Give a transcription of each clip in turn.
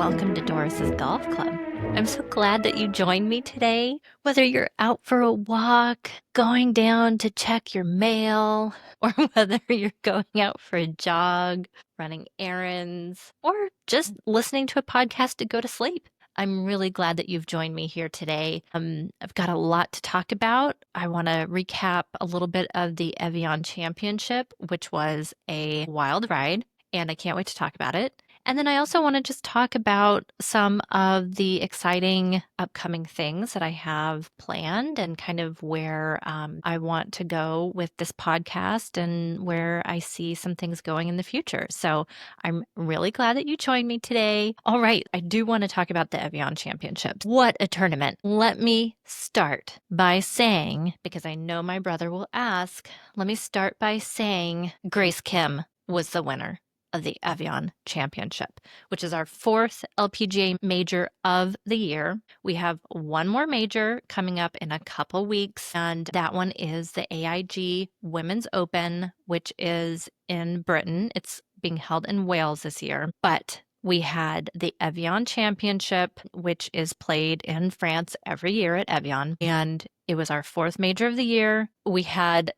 welcome to Doris's Golf Club. I'm so glad that you joined me today. Whether you're out for a walk, going down to check your mail, or whether you're going out for a jog, running errands, or just listening to a podcast to go to sleep. I'm really glad that you've joined me here today. I've got a lot to talk about. I want to recap a little bit of the Evian Championship, which was a wild ride, and I can't wait to talk about it. And then I also want to just talk about some of the exciting upcoming things that I have planned and kind of where I want to go with this podcast and where I see some things going in the future. So I'm really glad that you joined me today. All right, I do want to talk about the Evian Championship. What a tournament. Let me start by saying, because I know my brother will ask, let me start by saying Grace Kim was the winner of the Evian Championship, which is our fourth LPGA major of the year. We have one more major coming up in a couple weeks, and that one is the AIG Women's Open, which is in Britain. It's being held in Wales this year, but we had the Evian Championship, which is played in France every year at Evian, and it was our fourth major of the year. We had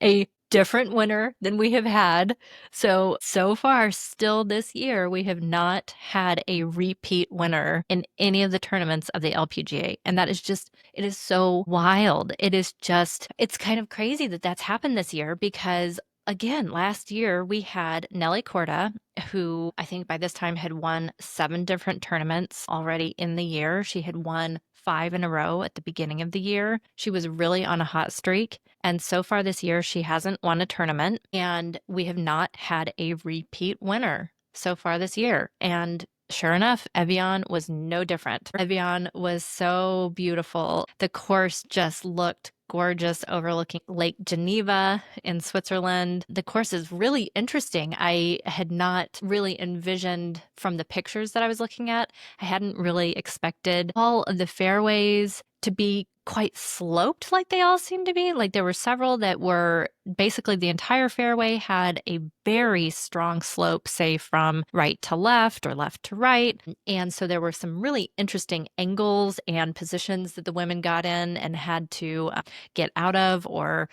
a different winner than we have had. So far, still this year, we have not had a repeat winner in any of the tournaments of the LPGA. And that is just, it is so wild. It's kind of crazy that that's happened this year because again, last year we had Nelly Corda, who I think by this time had won 7 different tournaments already in the year. She had won 5 in a row at the beginning of the year. She was really on a hot streak. And so far this year, she hasn't won a tournament. And we have not had a repeat winner so far this year. And sure enough, Evian was no different. Evian was so beautiful. The course just looked gorgeous, overlooking Lake Geneva in Switzerland. The course is really interesting. I had not really envisioned from the pictures that I was looking at, I hadn't really expected all of the fairways to be quite sloped like they all seem to be. Like there were several that were basically the entire fairway had a very strong slope, say from right to left or left to right. And so there were some really interesting angles and positions that the women got in and had to get out of or,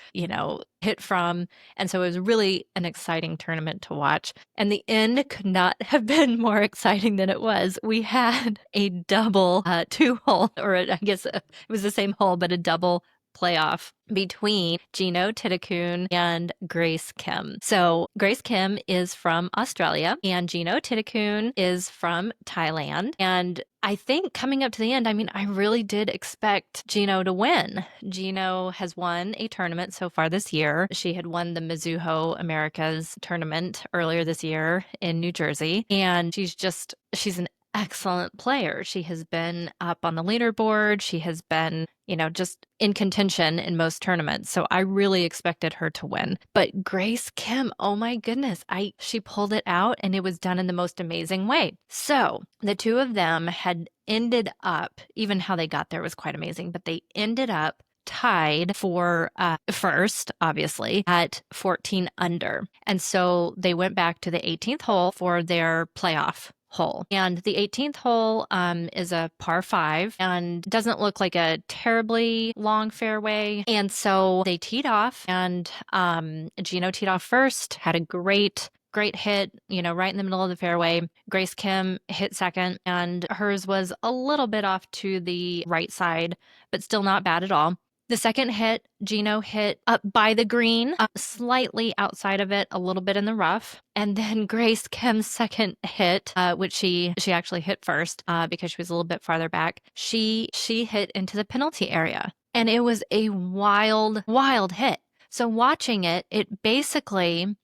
hit from. And so it was really an exciting tournament to watch. And the end could not have been more exciting than it was. We had a double 2-hole, or I guess it was the same hole, but a double playoff between Jeeno Thitikul and Grace Kim. So Grace Kim is from Australia and Jeeno Thitikul is from Thailand. And I think coming up to the end, I really did expect Jeeno to win. Jeeno has won a tournament so far this year. She had won the Mizuho Americas tournament earlier this year in New Jersey. And she's an excellent player. She has been up on the leaderboard. She has been, just in contention in most tournaments. So I really expected her to win. But Grace Kim, oh my goodness, she pulled it out and it was done in the most amazing way. So the two of them had ended up, even how they got there was quite amazing, but they ended up tied for first, obviously, at 14 under. And so they went back to the 18th hole for their playoff hole. And the 18th hole is a par 5 and doesn't look like a terribly long fairway. And so they teed off and Jeeno teed off first, had a great hit, right in the middle of the fairway. Grace Kim hit second and hers was a little bit off to the right side, but still not bad at all. The second hit, Jeeno hit up by the green, slightly outside of it, a little bit in the rough. And then Grace Kim's second hit, which she actually hit first because she was a little bit farther back, she hit into the penalty area. And it was a wild, wild hit. So watching it basically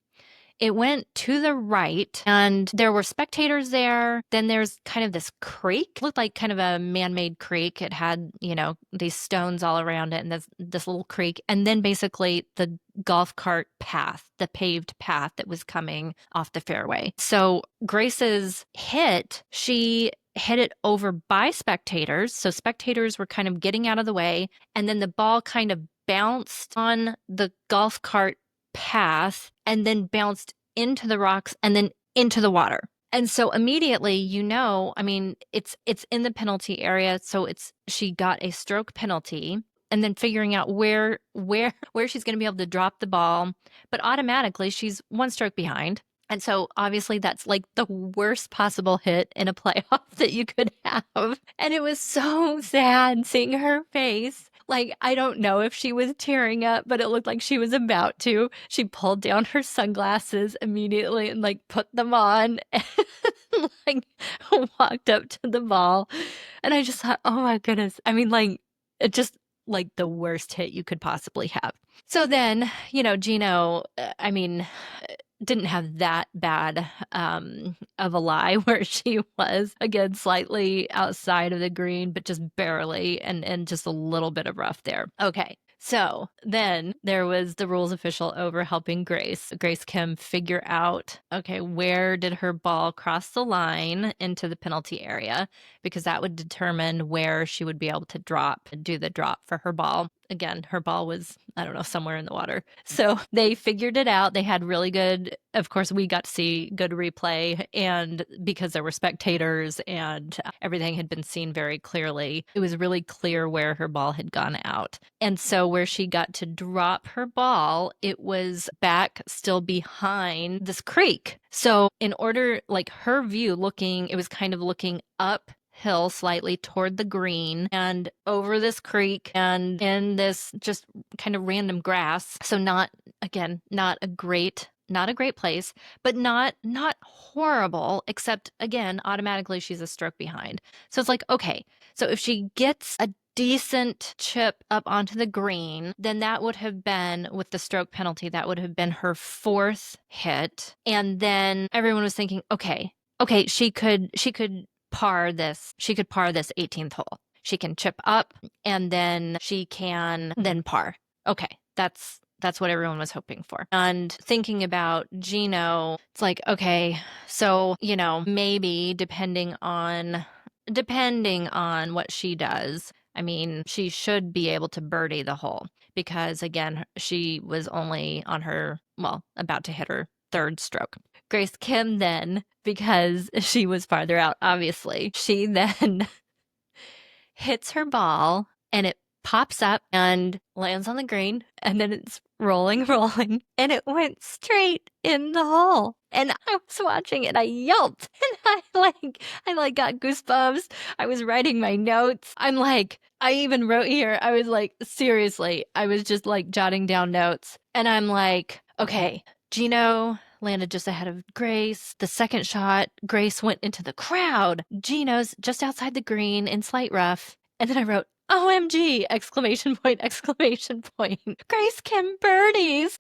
it went to the right and there were spectators there. Then there's kind of this creek. It looked like kind of a man-made creek. It had, these stones all around it and this little creek. And then basically the golf cart path, the paved path that was coming off the fairway. So Grace's hit, she hit it over by spectators. So spectators were kind of getting out of the way. And then the ball kind of bounced on the golf cart path and then bounced into the rocks and then into the water. And so immediately, I mean, it's in the penalty area, so she got a stroke penalty, and then figuring out where she's going to be able to drop the ball, but automatically she's one stroke behind. And so obviously that's like the worst possible hit in a playoff that you could have. And it was so sad seeing her face. Like, I don't know if she was tearing up, but it looked like she was about to. She pulled down her sunglasses immediately and like put them on and like walked up to the ball. And I just thought, oh my goodness. I mean, like, it just like the worst hit you could possibly have. So then, Jeeno, I mean, didn't have that bad of a lie where she was, again, slightly outside of the green, but just barely, and just a little bit of rough there. Okay. So then there was the rules official over helping Grace Kim figure out, okay, where did her ball cross the line into the penalty area? Because that would determine where she would be able to do the drop for her ball. Again, her ball was, I don't know, somewhere in the water. So they figured it out. They had really good, of course, we got to see good replay, and because there were spectators and everything had been seen very clearly, it was really clear where her ball had gone out. And so where she got to drop her ball, it was back still behind this creek. So in order, like her view it was kind of looking uphill slightly toward the green and over this creek and in this just kind of random grass. So not a great place, but not horrible, except again, automatically she's a stroke behind. So it's like, okay, so if she gets a decent chip up onto the green, then that would have been, with the stroke penalty, that would have been her fourth hit. And then everyone was thinking, okay, she could par this 18th hole. She can chip up and then she can then par. Okay, that's what everyone was hoping for. And thinking about Jeeno, it's like, okay, so, maybe depending on what she does, I mean, she should be able to birdie the hole because, again, she was only on her, about to hit her third stroke. Grace Kim then, because she was farther out, obviously, she then hits her ball and it pops up and lands on the green, and then it's rolling, and it went straight in the hole. And I was watching it, I yelped, and I got goosebumps. I was writing my notes. I even wrote here, I was like, seriously, I was just like jotting down notes. And I'm like, okay, Jeeno landed just ahead of Grace. The second shot, Grace went into the crowd. Jeeno's just outside the green in slight rough. And then I wrote, OMG! Exclamation point, exclamation point. Grace Kim birdies!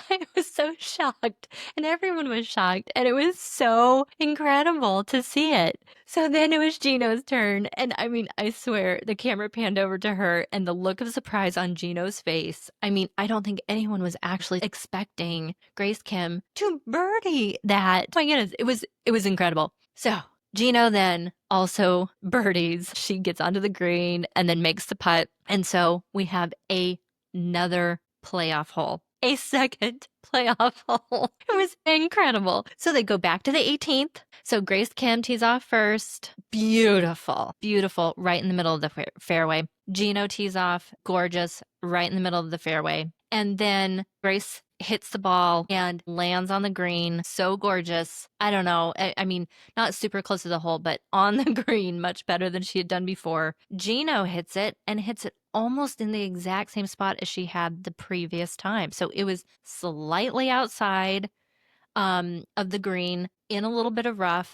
I was so shocked, and everyone was shocked, and it was so incredible to see it. So then it was Jeeno's turn, and I mean, I swear, the camera panned over to her, and the look of surprise on Jeeno's face. I mean, I don't think anyone was actually expecting Grace Kim to birdie that. Oh my goodness, it was incredible. So Jeeno then also birdies. She gets onto the green and then makes the putt. And so we have another playoff hole. A second playoff hole. It was incredible. So they go back to the 18th. So Grace Kim tees off first. Beautiful, right in the middle of the fairway. Jeeno tees off, gorgeous, right in the middle of the fairway. And then Grace hits the ball and lands on the green. So gorgeous. I don't know. I mean, not super close to the hole, but on the green, much better than she had done before. Jeeno hits it and hits it almost in the exact same spot as she had the previous time. So it was slightly outside of the green in a little bit of rough,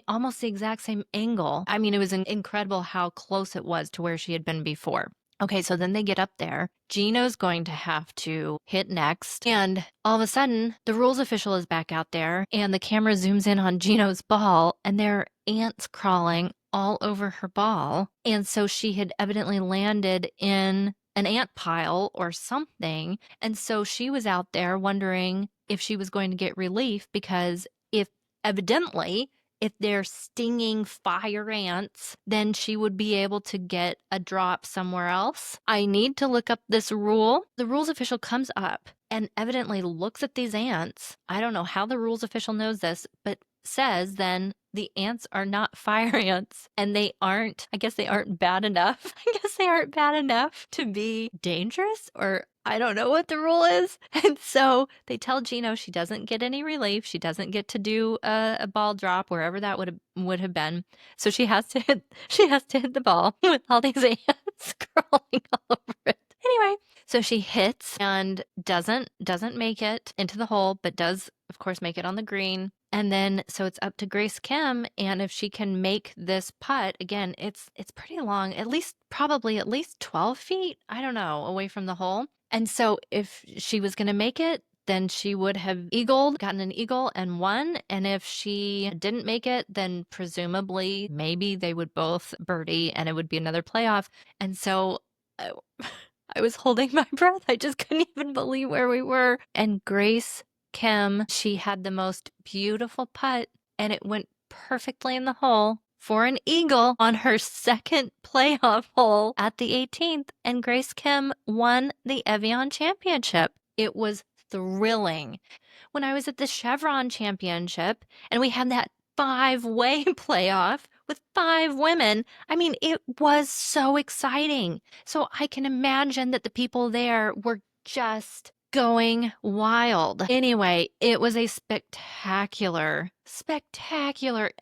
almost the exact same angle. I mean, it was incredible how close it was to where she had been before. Okay, so then they get up there. Jeeno's going to have to hit next. And all of a sudden, the rules official is back out there, and the camera zooms in on Jeeno's ball, and there are ants crawling all over her ball. And so she had evidently landed in an ant pile or something. And so she was out there wondering if she was going to get relief, because if they're stinging fire ants, then she would be able to get a drop somewhere else. I need to look up this rule. The rules official comes up and evidently looks at these ants. I don't know how the rules official knows this, but says then the ants are not fire ants, and I guess they aren't bad enough. I guess they aren't bad enough to be dangerous, or I don't know what the rule is. And so they tell Jeeno she doesn't get any relief. She doesn't get to do a ball drop wherever that would have been. So she has to hit the ball with all these ants crawling all over it. Anyway, so she hits and doesn't make it into the hole, but does, of course, make it on the green. And then so it's up to Grace Kim, and if she can make this putt, again, it's pretty long, probably at least 12 feet, I don't know, away from the hole. And so if she was going to make it, then she would have gotten an eagle and won. And if she didn't make it, then presumably maybe they would both birdie and it would be another playoff. And so I was holding my breath. I just couldn't even believe where we were. And Grace Kim, she had the most beautiful putt, and it went perfectly in the hole for an eagle on her second playoff hole at the 18th. And Grace Kim won the Evian Championship. It was thrilling. When I was at the Chevron Championship and we had that 5-way playoff with 5 women, I mean, it was so exciting. So I can imagine that the people there were just going wild. Anyway, it was a spectacular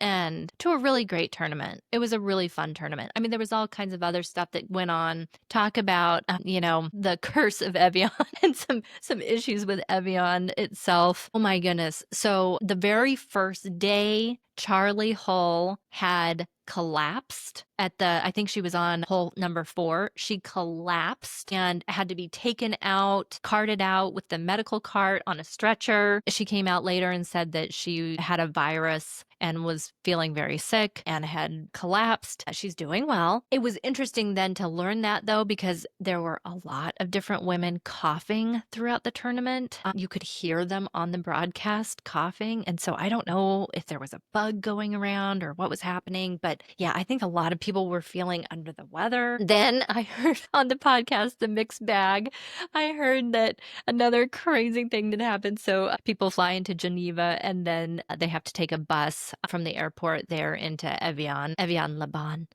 end to a really great tournament. It was a really fun tournament. I mean, there was all kinds of other stuff that went on. Talk about, the curse of Evian and some issues with Evian itself. Oh my goodness. So the very first day, Charlie Hull had collapsed I think she was on hole number 4. She collapsed and had to be taken out, carted out with the medical cart on a stretcher. She came out later and said that she had a virus and was feeling very sick and had collapsed. She's doing well. It was interesting then to learn that, though, because there were a lot of different women coughing throughout the tournament. You could hear them on the broadcast coughing. And so I don't know if there was a bug going around or what was happening, but yeah, I think a lot of people were feeling under the weather. Then I heard on the podcast, The Mixed Bag, I heard that another crazy thing that happened. So people fly into Geneva and then they have to take a bus from the airport there into Evian-les-Bains,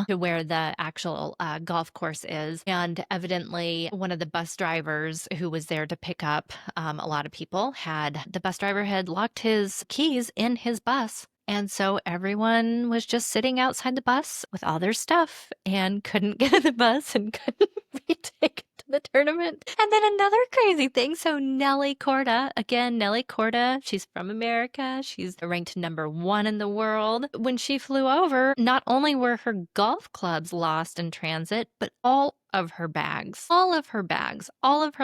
to where the actual golf course is. And evidently one of the bus drivers who was there to pick up a lot of people the bus driver had locked his keys in his bus. And so everyone was just sitting outside the bus with all their stuff and couldn't get in the bus and couldn't be taken to the tournament. And then another crazy thing. So Nelly Korda, she's from America. She's ranked number 1 in the world. When she flew over, not only were her golf clubs lost in transit, but all of her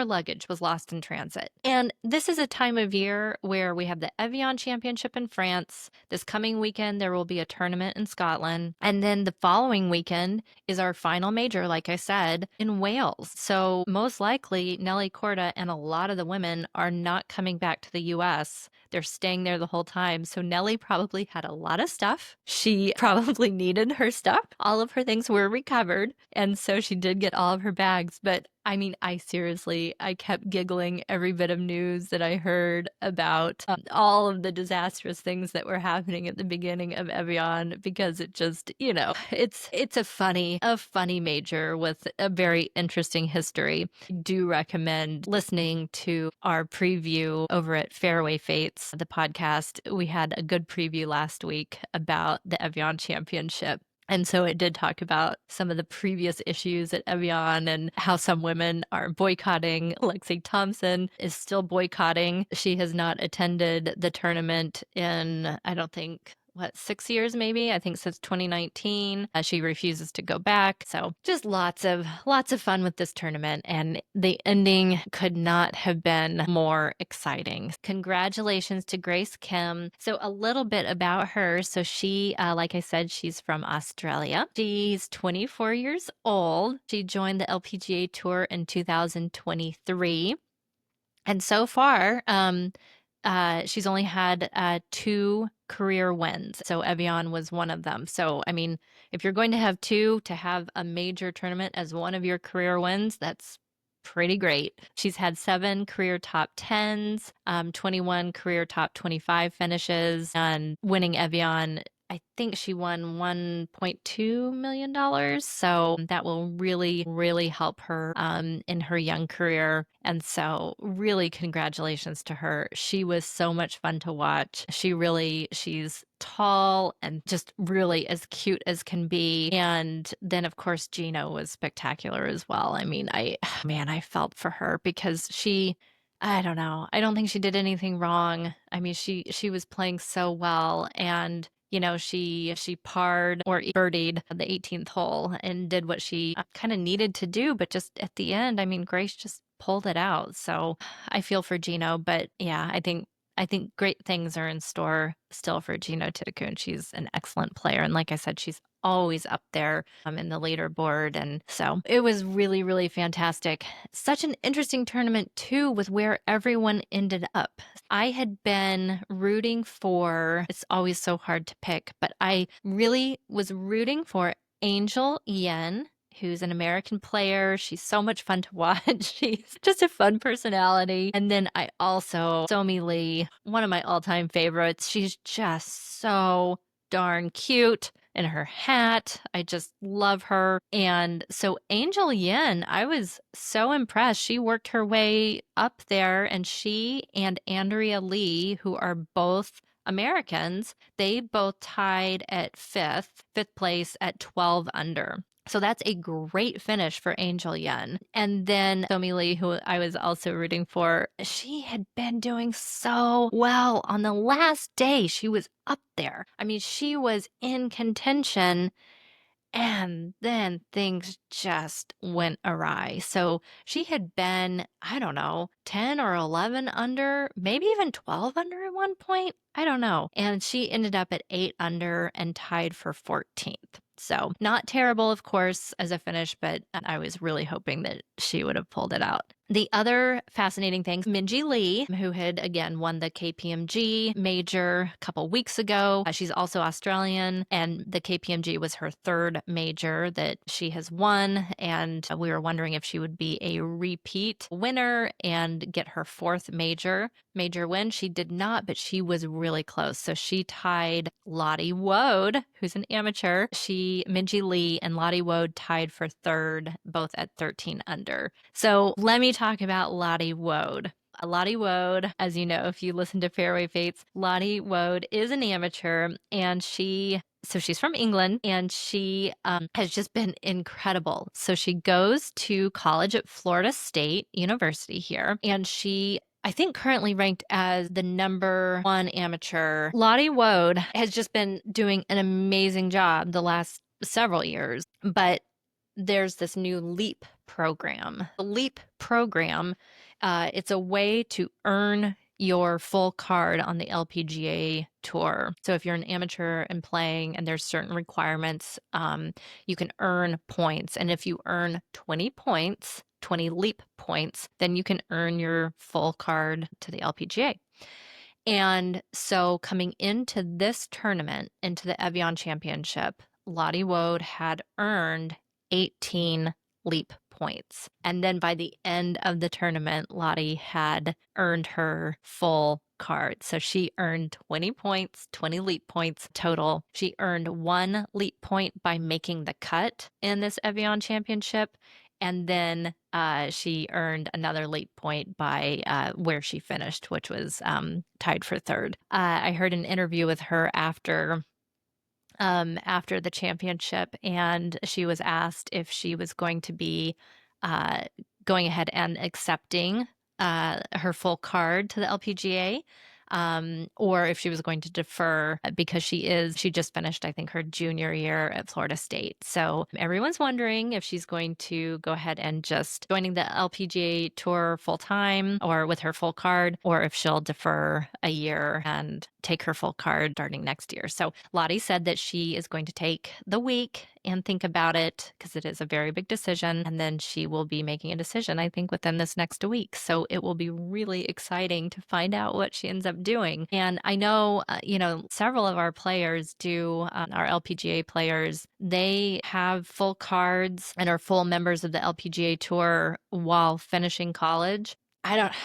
luggage was lost in transit. And this is a time of year where we have the Evian Championship in France. This coming weekend, there will be a tournament in Scotland. And then the following weekend is our final major, like I said, in Wales. So most likely, Nelly Korda and a lot of the women are not coming back to the US. They're staying there the whole time. So Nelly probably had a lot of stuff. She probably needed her stuff. All of her things were recovered. And so she did get all of her bags. But I mean, I kept giggling every bit of news that I heard about all of the disastrous things that were happening at the beginning of Evian, because it just, it's a funny major with a very interesting history. I do recommend listening to our preview over at Fairway Fates, the podcast. We had a good preview last week about the Evian Championship. And so it did talk about some of the previous issues at Evian and how some women are boycotting. Lexi Thompson is still boycotting. She has not attended the tournament in, I don't think, 6 years maybe? I think since 2019. She refuses to go back. So just lots of fun with this tournament, and the ending could not have been more exciting. Congratulations to Grace Kim. So a little bit about her. So she, like I said, she's from Australia. She's 24 years old. She joined the LPGA Tour in 2023. And so far, she's only had 2 career wins. So Evian was one of them. So, I mean, if you're going to have 2, to have a major tournament as one of your career wins, that's pretty great. She's had 7 career top 10s, 21 career top 25 finishes, and winning Evian. I think she won $1.2 million. So that will really, really help her in her young career. And so really congratulations to her. She was so much fun to watch. She's tall and just really as cute as can be. And then of course Jeeno was spectacular as well. I mean, I felt for her because I don't know. I don't think she did anything wrong. I mean, she was playing so well, and she parred or birdied the 18th hole and did what she kind of needed to do, but just at the end, I mean, Grace just pulled it out. So I feel for Jeeno, but yeah, I think great things are in store still for Jeeno Thitikul. She's an excellent player, and like I said, she's always up there in the leaderboard. And so it was really, really fantastic. Such an interesting tournament, too, with where everyone ended up. I had been rooting for, it's always so hard to pick, but I really was rooting for Angel Yen, who's an American player. She's so much fun to watch. She's just a fun personality. And then I also, Somi Lee, one of my all-time favorites. She's just so darn cute in her hat. I just love her. And so Angel Yin, I was so impressed. She worked her way up there, and she and Andrea Lee, who are both Americans, they both tied at fifth place at 12 under. So that's a great finish for Angel Yen. And then Somi Lee, who I was also rooting for, she had been doing so well. On the last day, she was up there. I mean, she was in contention, and then things just went awry. So she had been, I don't know, 10 or 11 under, maybe even 12 under at one point. I don't know. And she ended up at 8 under and tied for 14th. So not terrible, of course, as a finish, but I was really hoping that she would have pulled it out. The other fascinating thing, Minji Lee, who had again won the KPMG major a couple weeks ago. She's also Australian, and the KPMG was her 3rd major that she has won. And we were wondering if she would be a repeat winner and get her 4th major win. She did not, but she was really close. So she tied Lottie Woad, who's an amateur. Minji Lee and Lottie Woad tied for 3rd, both at 13 under. So let me talk about Lottie Woad. Lottie Woad, as you know, if you listen to Fairway Fates, Lottie Woad is an amateur, and she's from England, and she has just been incredible. So she goes to college at Florida State University here, and I think currently ranked as the number 1 amateur. Lottie Woad has just been doing an amazing job the last several years, but there's this new LEAP program. The LEAP program, it's a way to earn your full card on the LPGA tour. So if you're an amateur and playing and there's certain requirements, you can earn points. And if you earn 20 points, 20 LEAP points, then you can earn your full card to the LPGA. And so coming into this tournament, into the Evian Championship, Lottie Woad had earned 18 LEAP points. And then by the end of the tournament, Lottie had earned her full card. So she earned 20 points, 20 LEAP points total. She earned 1 LEAP point by making the cut in this Evian Championship. And then she earned another LEAP point by where she finished, which was tied for 3rd. I heard an interview with her after the championship, and she was asked if she was going to be going ahead and accepting her full card to the LPGA, or if she was going to defer because she just finished, I think, her junior year at Florida State. So everyone's wondering if she's going to go ahead and just joining the LPGA tour full time or with her full card, or if she'll defer a year and take her full card starting next year. So Lottie said that she is going to take the week and think about it because it is a very big decision. And then she will be making a decision, I think, within this next week. So it will be really exciting to find out what she ends up doing. And I know, several of our players do, our LPGA players, they have full cards and are full members of the LPGA tour while finishing college.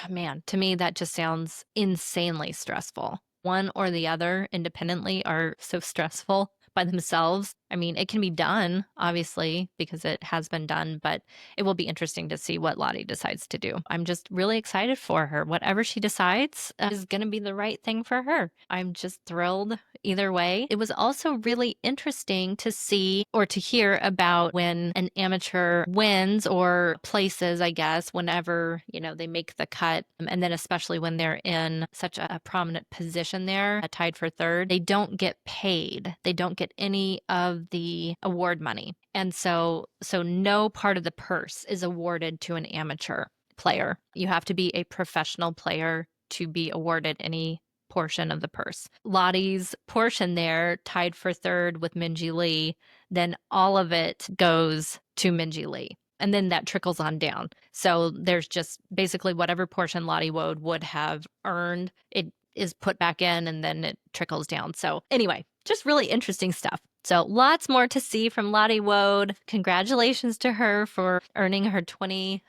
Man, to me, that just sounds insanely stressful. One or the other independently are so stressful by themselves. I mean, it can be done, obviously, because it has been done, but it will be interesting to see what Lottie decides to do. I'm just really excited for her. Whatever she decides is going to be the right thing for her. I'm just thrilled either way. It was also really interesting to see or to hear about when an amateur wins or places, I guess, whenever, they make the cut. And then especially when they're in such a prominent position there, tied for third, they don't get paid. They don't get any of the award money. And so no part of the purse is awarded to an amateur player. You have to be a professional player to be awarded any portion of the purse. Lottie's portion there, tied for third with Minjee Lee, then all of it goes to Minjee Lee. And then that trickles on down. So there's just basically whatever portion Lottie Woad would have earned, it is put back in and then it trickles down. So anyway, just really interesting stuff. So lots more to see from Lottie Woad. Congratulations to her for earning her 20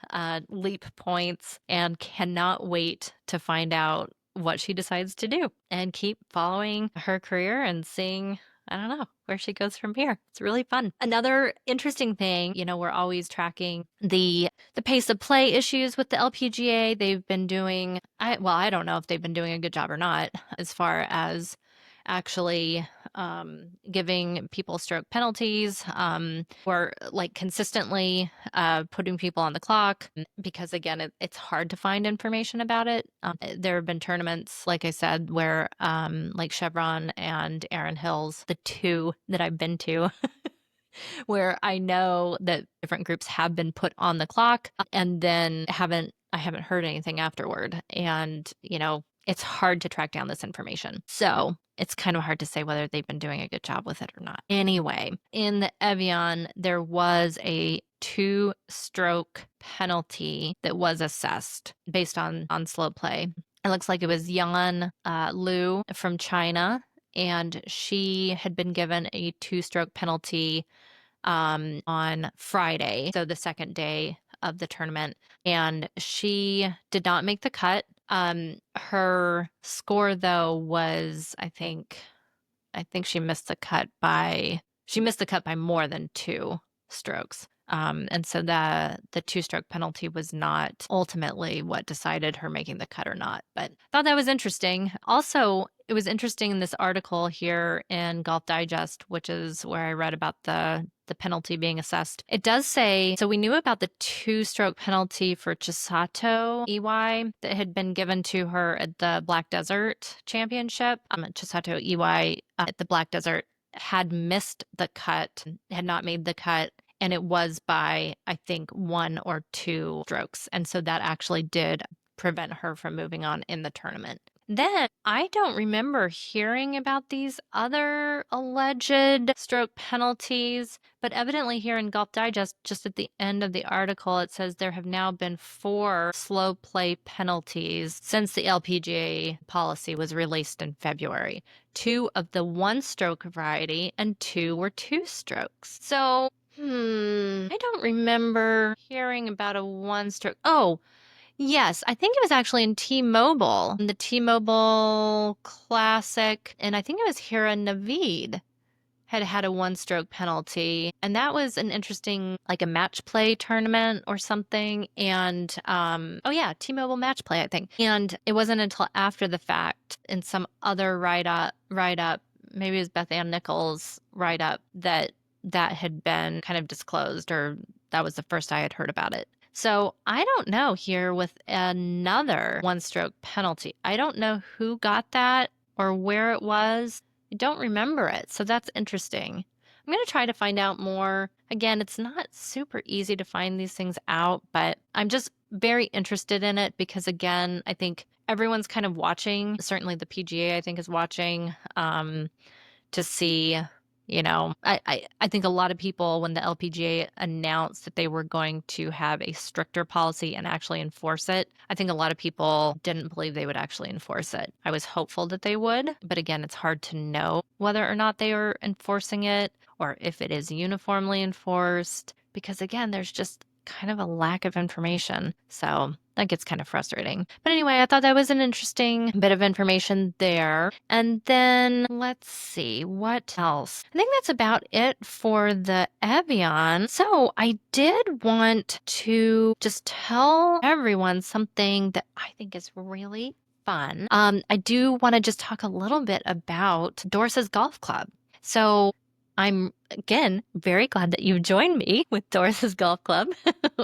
LEAP points, and cannot wait to find out what she decides to do and keep following her career and seeing, I don't know, where she goes from here. It's really fun. Another interesting thing, we're always tracking the pace of play issues with the LPGA. They've been doing, I don't know if they've been doing a good job or not as far as actually giving people stroke penalties, or like consistently putting people on the clock, because again, it's hard to find information about it. There have been tournaments, like I said, where like Chevron and Erin Hills, the two that I've been to, where I know that different groups have been put on the clock and then I haven't heard anything afterward. And, it's hard to track down this information. So it's kind of hard to say whether they've been doing a good job with it or not. Anyway, in the Evian, there was a 2-stroke penalty that was assessed based on slow play. It looks like it was Yan Liu from China, and she had been given a 2-stroke penalty on Friday, so the second day of the tournament, and she did not make the cut. Her score though was, I think she missed the cut by more than 2 strokes. And so the 2-stroke penalty was not ultimately what decided her making the cut or not. But I thought that was interesting. Also, it was interesting in this article here in Golf Digest, which is where I read about the penalty being assessed. It does say, so we knew about the 2-stroke penalty for Chisato Iwai that had been given to her at the Black Desert Championship. Chisato Iwai at the Black Desert had missed the cut, had not made the cut, and it was by, I think, 1 or 2 strokes. And so that actually did prevent her from moving on in the tournament. Then I don't remember hearing about these other alleged stroke penalties, but evidently here in Golf Digest, just at the end of the article, it says there have now been 4 slow play penalties since the LPGA policy was released in February. 2 of the 1-stroke variety and 2 were 2 strokes. So, I don't remember hearing about a 1-stroke. Oh, yes, I think it was actually in T-Mobile, the T-Mobile Classic, and I think it was Hira Naveed had a 1-stroke penalty, and that was an interesting, like a match play tournament or something, and T-Mobile match play, I think. And it wasn't until after the fact in some other write-up, maybe it was Beth Ann Nichols' write-up, that had been kind of disclosed, or that was the first I had heard about it. So I don't know here with another 1-stroke penalty. I don't know who got that or where it was. I don't remember it. So that's interesting. I'm going to try to find out more. Again, it's not super easy to find these things out, but I'm just very interested in it because, again, I think everyone's kind of watching. Certainly the PGA, I think, is watching to see I think a lot of people, when the LPGA announced that they were going to have a stricter policy and actually enforce it, I think a lot of people didn't believe they would actually enforce it. I was hopeful that they would, but again, it's hard to know whether or not they are enforcing it or if it is uniformly enforced, because again, there's just kind of a lack of information. So that gets kind of frustrating. But anyway, I thought that was an interesting bit of information there. And then let's see, what else? I think that's about it for the Evian. So I did want to just tell everyone something that I think is really fun. I do want to just talk a little bit about Doris's Golf Club. So I'm, again, very glad that you joined me with Doris's Golf Club.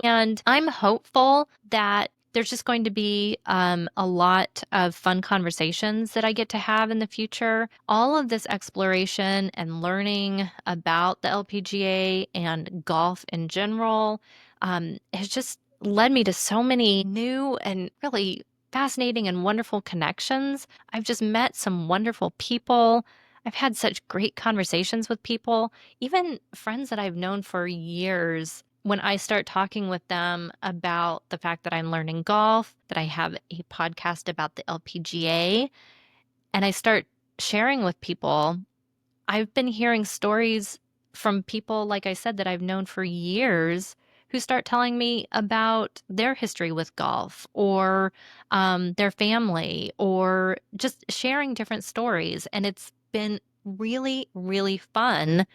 And I'm hopeful that there's just going to be a lot of fun conversations that I get to have in the future. All of this exploration and learning about the LPGA and golf in general has just led me to so many new and really fascinating and wonderful connections. I've just met some wonderful people. I've had such great conversations with people, even friends that I've known for years. When I start talking with them about the fact that I'm learning golf, that I have a podcast about the LPGA, and I start sharing with people, I've been hearing stories from people, like I said, that I've known for years who start telling me about their history with golf or their family or just sharing different stories. And it's been really, really fun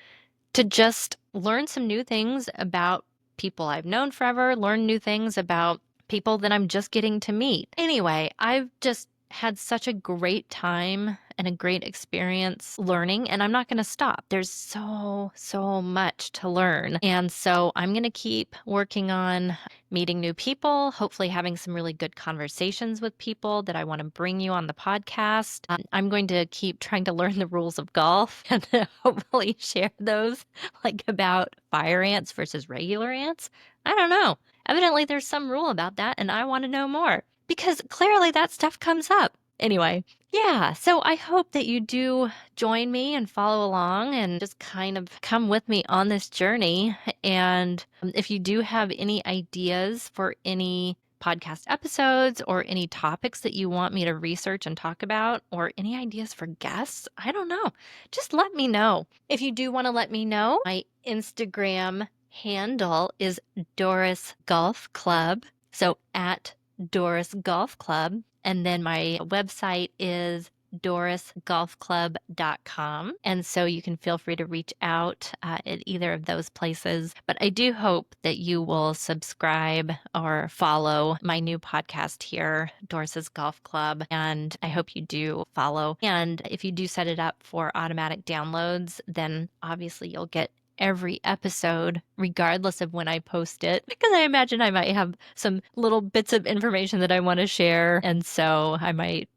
to just learn some new things about people I've known forever, learn new things about people that I'm just getting to meet. Anyway, I've just had such a great time and a great experience learning, and I'm not going to stop. There's so, so much to learn. And so I'm going to keep working on meeting new people, hopefully having some really good conversations with people that I want to bring you on the podcast. I'm going to keep trying to learn the rules of golf and hopefully share those, like about fire ants versus regular ants. I don't know. Evidently, there's some rule about that, and I want to know more because clearly that stuff comes up. Anyway, yeah, so I hope that you do join me and follow along and just kind of come with me on this journey. And if you do have any ideas for any podcast episodes or any topics that you want me to research and talk about, or any ideas for guests, I don't know, just let me know. If you do want to let me know, my Instagram handle is Doris Golf Club. So at Doris Golf Club. And then my website is dorisgolfclub.com. And so you can feel free to reach out at either of those places. But I do hope that you will subscribe or follow my new podcast here, Doris's Golf Club. And I hope you do follow. And if you do set it up for automatic downloads, then obviously you'll get every episode, regardless of when I post it, because I imagine I might have some little bits of information that I want to share. And so I might,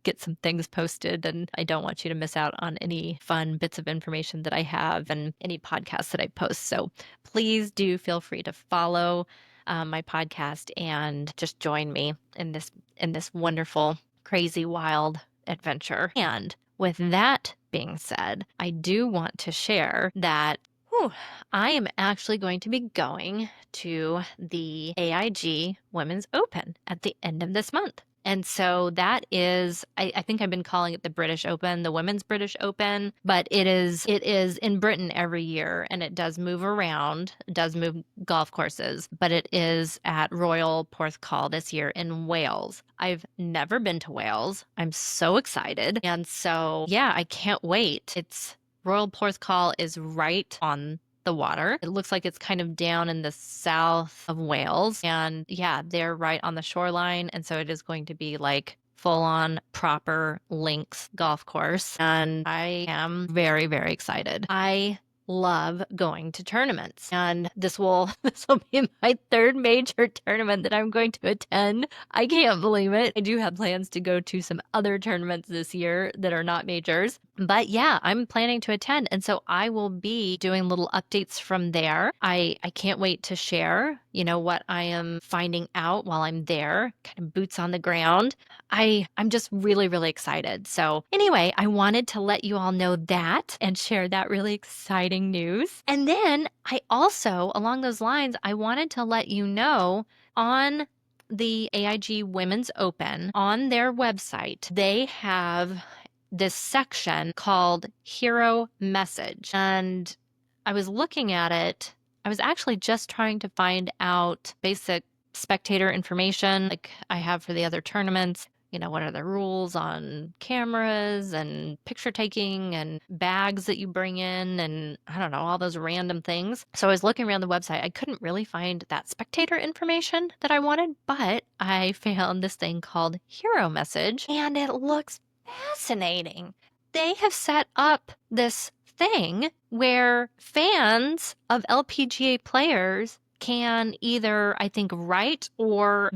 get some things posted, and I don't want you to miss out on any fun bits of information that I have and any podcasts that I post. So please do feel free to follow my podcast and just join me in this wonderful, crazy, wild adventure. And with that being said, I do want to share that I am actually going to be going to the AIG Women's Open at the end of this month. And so that is, I think I've been calling it the British Open, the Women's British Open, but it is in Britain every year, and it does move around, does move golf courses, but it is at Royal Porthcawl this year in Wales. I've never been to Wales. I'm so excited. And so, yeah, I can't wait. Royal Porthcawl is right on the water. It looks like it's kind of down in the south of Wales. And yeah, they're right on the shoreline. And so it is going to be like full on proper links golf course. And I am very, very excited. I love going to tournaments, and this will be my third major tournament that I'm going to attend. I can't believe it. I do have plans to go to some other tournaments this year that are not majors, but yeah, I'm planning to attend, and so I will be doing little updates from there. I can't wait to share what I am finding out while I'm there, kind of boots on the ground. I'm just really, really excited. So anyway, I wanted to let you all know that and share that really exciting news. And then I also, along those lines, I wanted to let you know on the AIG Women's Open, on their website, they have this section called Hero Message. And I was looking at it. I was actually just trying to find out basic spectator information like I have for the other tournaments. What are the rules on cameras and picture taking and bags that you bring in and I don't know, all those random things. So I was looking around the website. I couldn't really find that spectator information that I wanted, but I found this thing called Hero Message and it looks fascinating. They have set up this thing where fans of LPGA players can either, I think, write or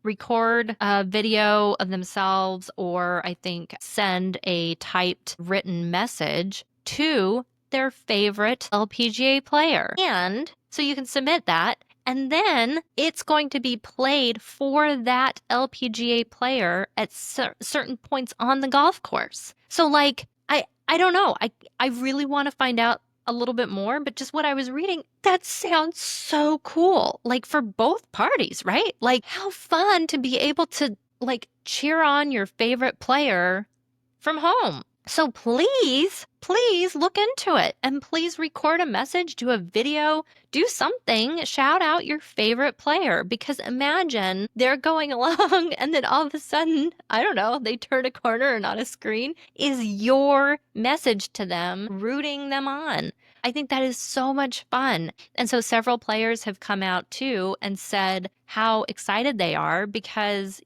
record a video of themselves, or I think send a typed written message to their favorite LPGA player. And so you can submit that, and then it's going to be played for that LPGA player at certain points on the golf course. So I don't know. I really want to find out a little bit more, but just what I was reading, that sounds so cool. Like for both parties, right? Like how fun to be able to cheer on your favorite player from home. So please look into it and please record a message, do a video, do something, shout out your favorite player, because imagine they're going along and then all of a sudden, I don't know, they turn a corner and on a screen is your message to them, rooting them on. I think that is so much fun. And so several players have come out too and said how excited they are because,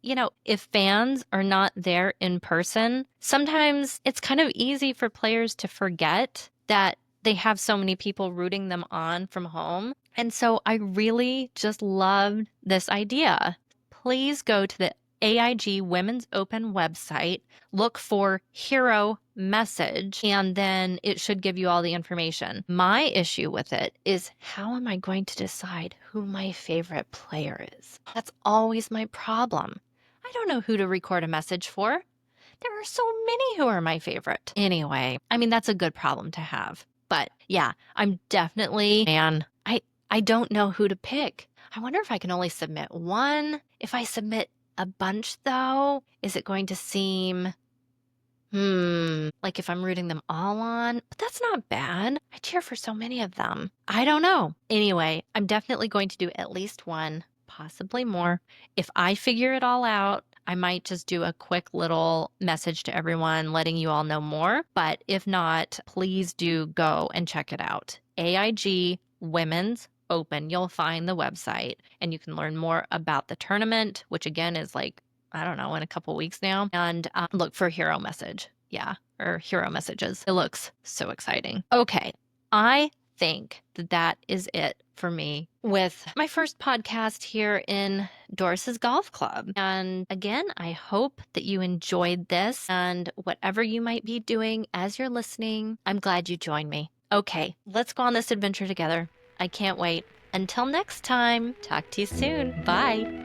if fans are not there in person, sometimes it's kind of easy for players to forget that they have so many people rooting them on from home. And so I really just loved this idea. Please go to the AIG Women's Open website, look for Hero Message, and then it should give you all the information. My issue with it is how am I going to decide who my favorite player is? That's always my problem. I don't know who to record a message for. There are so many who are my favorite. Anyway, I mean, that's a good problem to have. But yeah, I'm definitely, man, I don't know who to pick. I wonder if I can only submit one. If I submit a bunch, though, is it going to seem, like if I'm rooting them all on? But that's not bad. I cheer for so many of them. I don't know. Anyway, I'm definitely going to do at least one, possibly more. If I figure it all out, I might just do a quick little message to everyone letting you all know more. But if not, please do go and check it out. AIG Women's Open. You'll find the website and you can learn more about the tournament, which again is I don't know, in a couple weeks now. And look for Hero Message. Yeah, or Hero Messages. It looks so exciting. Okay, I think that is it for me with my first podcast here in Doris's Golf Club. And again, I hope that you enjoyed this, and whatever you might be doing as you're listening, I'm glad you joined me. Okay, let's go on this adventure together. I can't wait. Until next time, talk to you soon. Bye.